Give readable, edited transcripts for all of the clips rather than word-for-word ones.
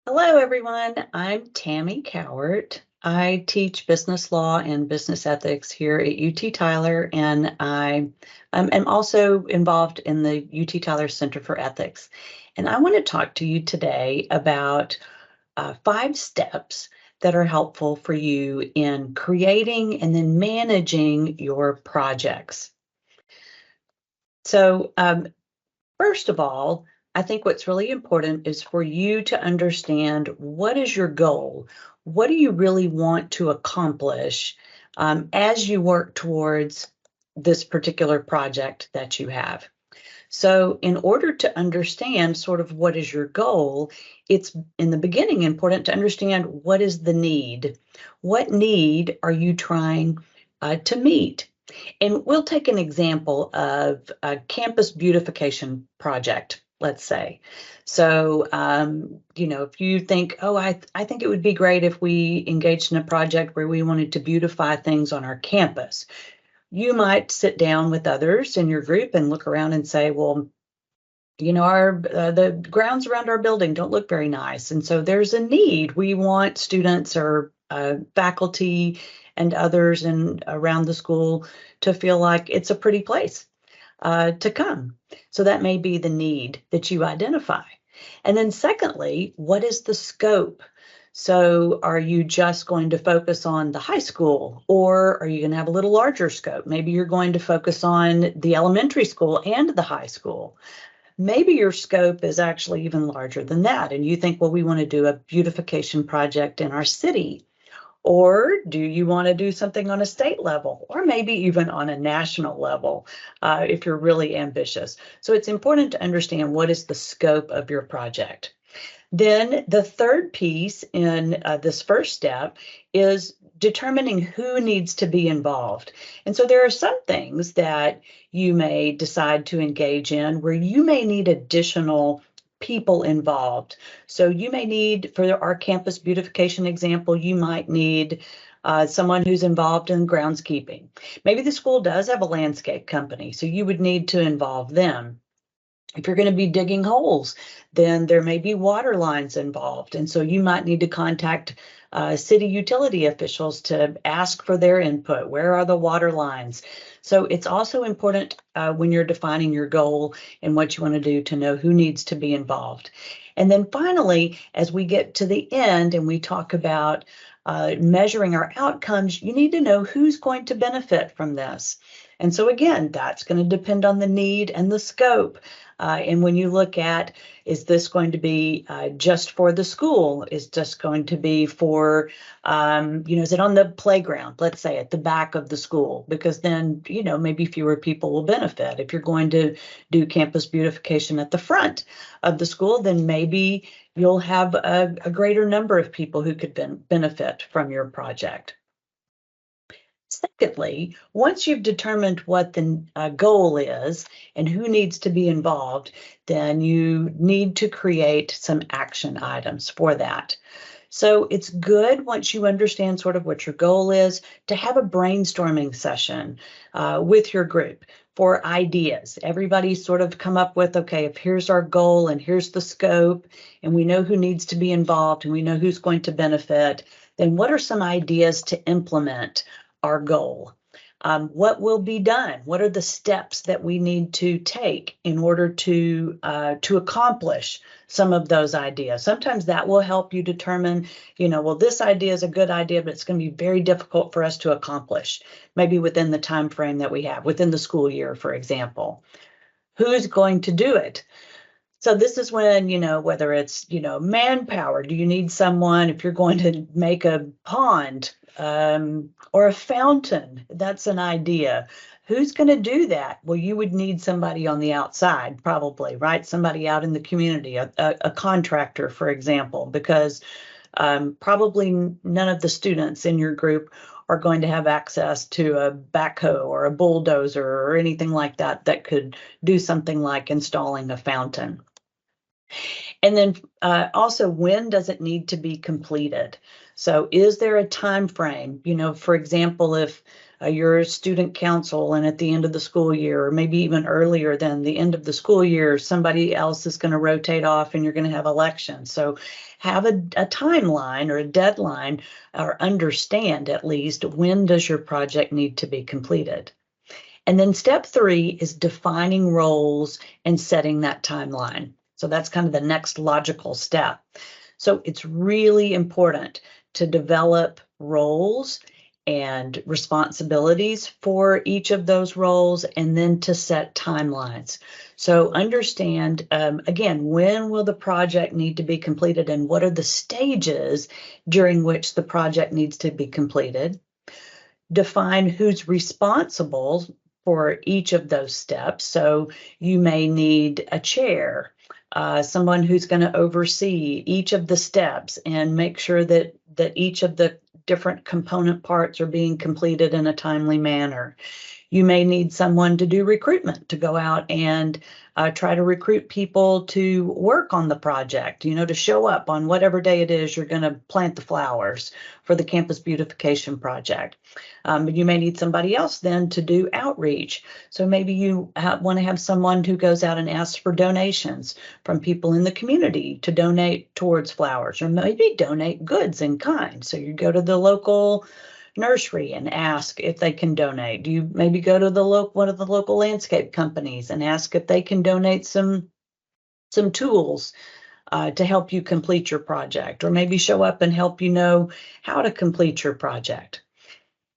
Hello, everyone. I'm Tammy Cowart. I teach business law and business ethics here at UT Tyler, and am also involved in the UT Tyler Center for Ethics. And I want to talk to you today about 5 steps that are helpful for you in creating and then managing your projects. So, first of all, I think what's really important is for you to understand what is your goal? What do you really want to accomplish as you work towards this particular project that you have? So, in order to understand sort of what is your goal, it's in the beginning important to understand what is the need. What need are you trying to meet? And we'll take an example of a campus beautification project, let's say. So, if you think, oh, I think it would be great if we engaged in a project where we wanted to beautify things on our campus. You might sit down with others in your group and look around and say, well, our the grounds around our building don't look very nice, and so there's a need. We want students or faculty and others and around the school to feel like it's a pretty place to come. So that may be the need that you identify. And then secondly, what is the scope? So are you just going to focus on the high school, or are you going to have a little larger scope? Maybe you're going to focus on the elementary school and the high school. Maybe your scope is actually even larger than that, and you think, well, we want to do a beautification project in our city. Or do you want to do something on a state level, or maybe even on a national level, if you're really ambitious? So it's important to understand what is the scope of your project. Then the third piece in this first step is determining who needs to be involved. And so there are some things that you may decide to engage in where you may need additional people involved. So you may need, for our campus beautification example, you might need someone who's involved in groundskeeping. Maybe the school does have a landscape company, so you would need to involve them. If you're going to be digging holes, then there may be water lines involved. And so you might need to contact city utility officials to ask for their input. Where are the water lines? So it's also important when you're defining your goal and what you want to do to know who needs to be involved. And then finally, as we get to the end and we talk about measuring our outcomes, you need to know who's going to benefit from this. And so again, that's going to depend on the need and the scope. And when you look at, is this going to be just for the school? Is just going to be for, is it on the playground, let's say at the back of the school? Because then, maybe fewer people will benefit. If you're going to do campus beautification at the front of the school, then maybe you'll have a greater number of people who could benefit from your project. Secondly, once you've determined what the goal is and who needs to be involved, then you need to create some action items for that. So it's good once you understand sort of what your goal is to have a brainstorming session with your group for ideas. Everybody sort of come up with, okay, if here's our goal and here's the scope and we know who needs to be involved and we know who's going to benefit, then what are some ideas to implement our goal? What will be done? What are the steps that we need to take in order to accomplish some of those ideas? Sometimes that will help you determine, well, this idea is a good idea, but it's going to be very difficult for us to accomplish, maybe within the time frame that we have, within the school year, for example. Who's going to do it? So this is when, whether it's, manpower, do you need someone if you're going to make a pond or a fountain? That's an idea. Who's going to do that? Well, you would need somebody on the outside, probably, right? Somebody out in the community, a contractor, for example, because probably none of the students in your group are going to have access to a backhoe or a bulldozer or anything like that that could do something like installing a fountain. And then also, when does it need to be completed? So is there a time frame? For example, if you're a student council, and at the end of the school year, or maybe even earlier than the end of the school year, somebody else is going to rotate off and you're going to have elections. So have a timeline or a deadline, or understand at least when does your project need to be completed. And then step 3 is defining roles and setting that timeline. So that's kind of the next logical step. So it's really important to develop roles and responsibilities for each of those roles, and then to set timelines. So understand, again, when will the project need to be completed, and what are the stages during which the project needs to be completed. Define who's responsible for each of those steps. So you may need a chair, someone who's going to oversee each of the steps and make sure that each of the different component parts are being completed in a timely manner. You may need someone to do recruitment, to go out and try to recruit people to work on the project, to show up on whatever day it is you're going to plant the flowers for the campus beautification project. You may need somebody else then to do outreach. So maybe you want to have someone who goes out and asks for donations from people in the community to donate towards flowers, or maybe donate goods in kind. So you go to the local nursery and ask if they can donate. Do you maybe go to one of the local landscape companies and ask if they can donate some tools to help you complete your project, or maybe show up and help you know how to complete your project.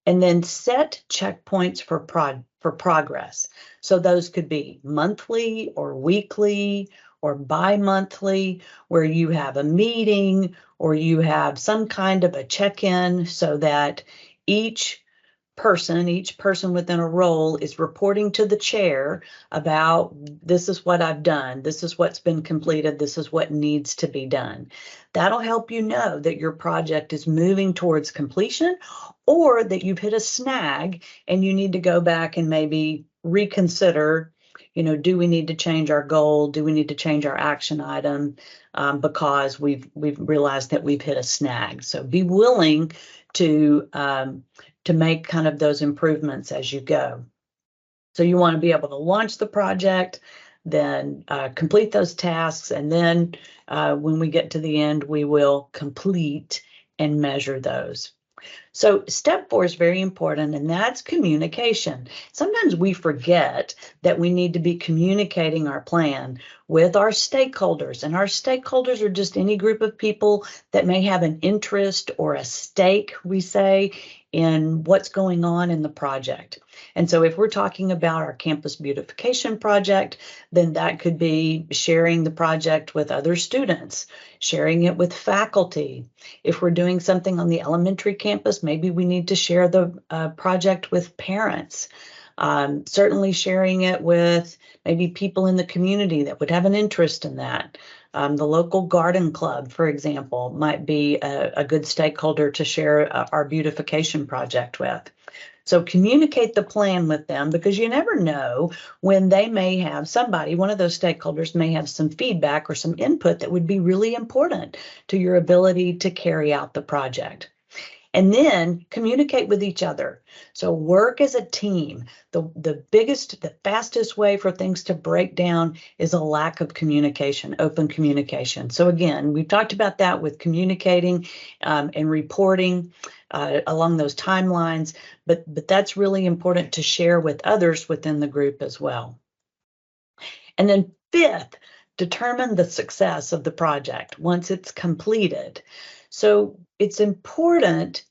And then set checkpoints for progress. So those could be monthly or weekly or bi-monthly, where you have a meeting or you have some kind of a check-in, so that each person within a role is reporting to the chair about, this is what I've done, this is what's been completed, this is what needs to be done. That'll help you know that your project is moving towards completion, or that you've hit a snag and you need to go back and maybe reconsider, do we need to change our goal? Do we need to change our action item because we've realized that we've hit a snag? So be willing to make kind of those improvements as you go. So you want to be able to launch the project, then complete those tasks, and then when we get to the end, we will complete and measure those. So step 4 is very important, and that's communication. Sometimes we forget that we need to be communicating our plan with our stakeholders, and our stakeholders are just any group of people that may have an interest or a stake, we say, in what's going on in the project. And so if we're talking about our campus beautification project, then that could be sharing the project with other students, sharing it with faculty. If we're doing something on the elementary campus, maybe we need to share the project with parents. Certainly sharing it with maybe people in the community that would have an interest in that. The local garden club, for example, might be a good stakeholder to share our beautification project with. So communicate the plan with them, because you never know when they may have one of those stakeholders may have some feedback or some input that would be really important to your ability to carry out the project. And then communicate with each other. So work as a team. The fastest way for things to break down is a lack of communication, open communication. So again, we've talked about that with communicating and reporting along those timelines, but that's really important to share with others within the group as well. And then 5th, determine the success of the project once it's completed. So it's important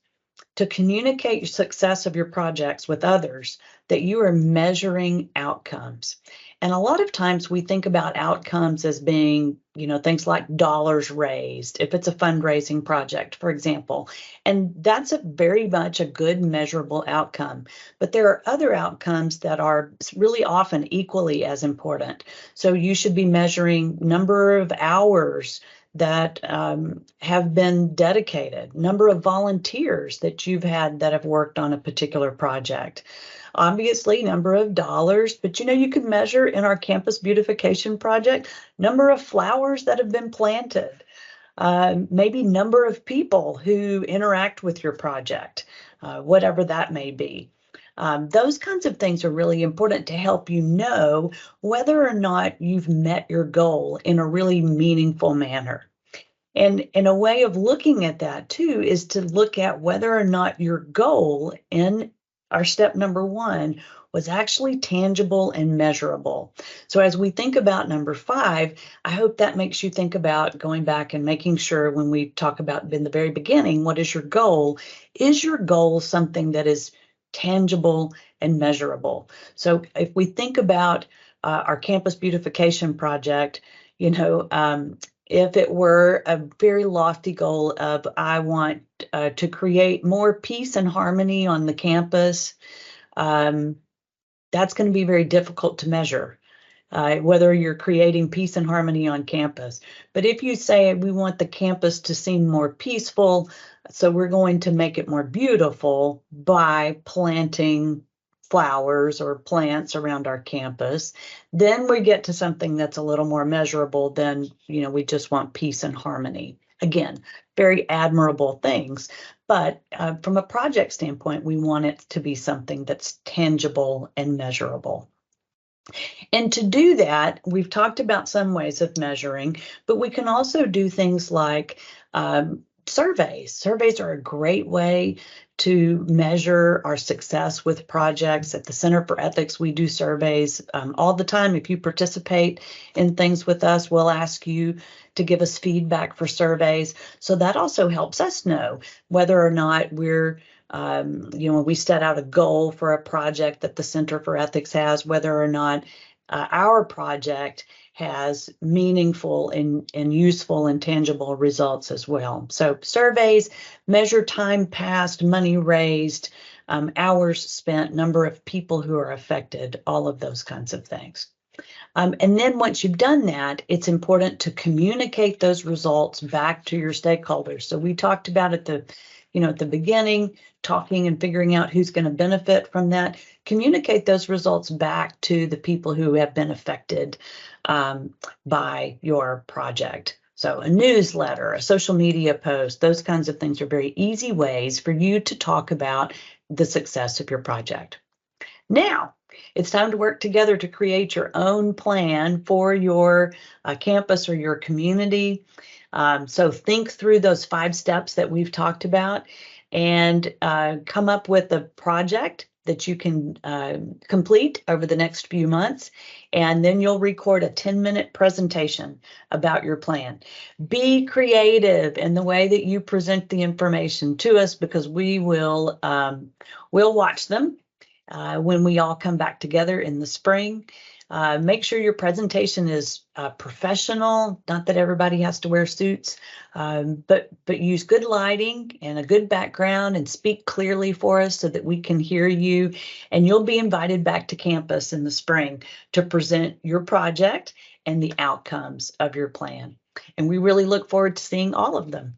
to communicate your success of your projects with others, that you are measuring outcomes. And a lot of times we think about outcomes as being, things like dollars raised, if it's a fundraising project, for example. And that's very much a good measurable outcome. But there are other outcomes that are really often equally as important. So you should be measuring number of hours that have been dedicated, number of volunteers that you've had that have worked on a particular project. Obviously, number of dollars, but you can measure in our campus beautification project, number of flowers that have been planted, maybe number of people who interact with your project, whatever that may be. Those kinds of things are really important to help you know whether or not you've met your goal in a really meaningful manner. And a way of looking at that too is to look at whether or not your goal in our step number 1 was actually tangible and measurable. So as we think about number 5, I hope that makes you think about going back and making sure when we talk about in the very beginning, what is your goal? Is your goal something that is tangible and measurable? So if we think about our campus beautification project, you know, if it were a very lofty goal of I want to create more peace and harmony on the campus, that's going to be very difficult to measure, whether you're creating peace and harmony on campus. But if you say we want the campus to seem more peaceful, so we're going to make it more beautiful by planting flowers or plants around our campus, then we get to something that's a little more measurable than, you know, we just want peace and harmony. Again, very admirable things, but from a project standpoint, we want it to be something that's tangible and measurable. And to do that, we've talked about some ways of measuring, but we can also do things like surveys. Surveys are a great way to measure our success with projects. At the Center for Ethics, we do surveys all the time. If you participate in things with us, we'll ask you to give us feedback for surveys. So that also helps us know whether or not we're you know, when we set out a goal for a project that the Center for Ethics has, whether or not our project has meaningful and useful and tangible results as well. So surveys measure time passed, money raised, hours spent, number of people who are affected, all of those kinds of things. And then once you've done that, it's important to communicate those results back to your stakeholders. So we talked about at the beginning, talking and figuring out who's going to benefit from that. Communicate those results back to the people who have been affected by your project. So a newsletter, a social media post, those kinds of things are very easy ways for you to talk about the success of your project. Now, it's time to work together to create your own plan for your campus or your community. So think through those 5 steps that we've talked about and come up with a project that you can complete over the next few months, and then you'll record a 10-minute presentation about your plan. Be creative in the way that you present the information to us, because we'll watch them when we all come back together in the spring. Make sure your presentation is professional, not that everybody has to wear suits, but use good lighting and a good background and speak clearly for us so that we can hear you. And you'll be invited back to campus in the spring to present your project and the outcomes of your plan. And we really look forward to seeing all of them.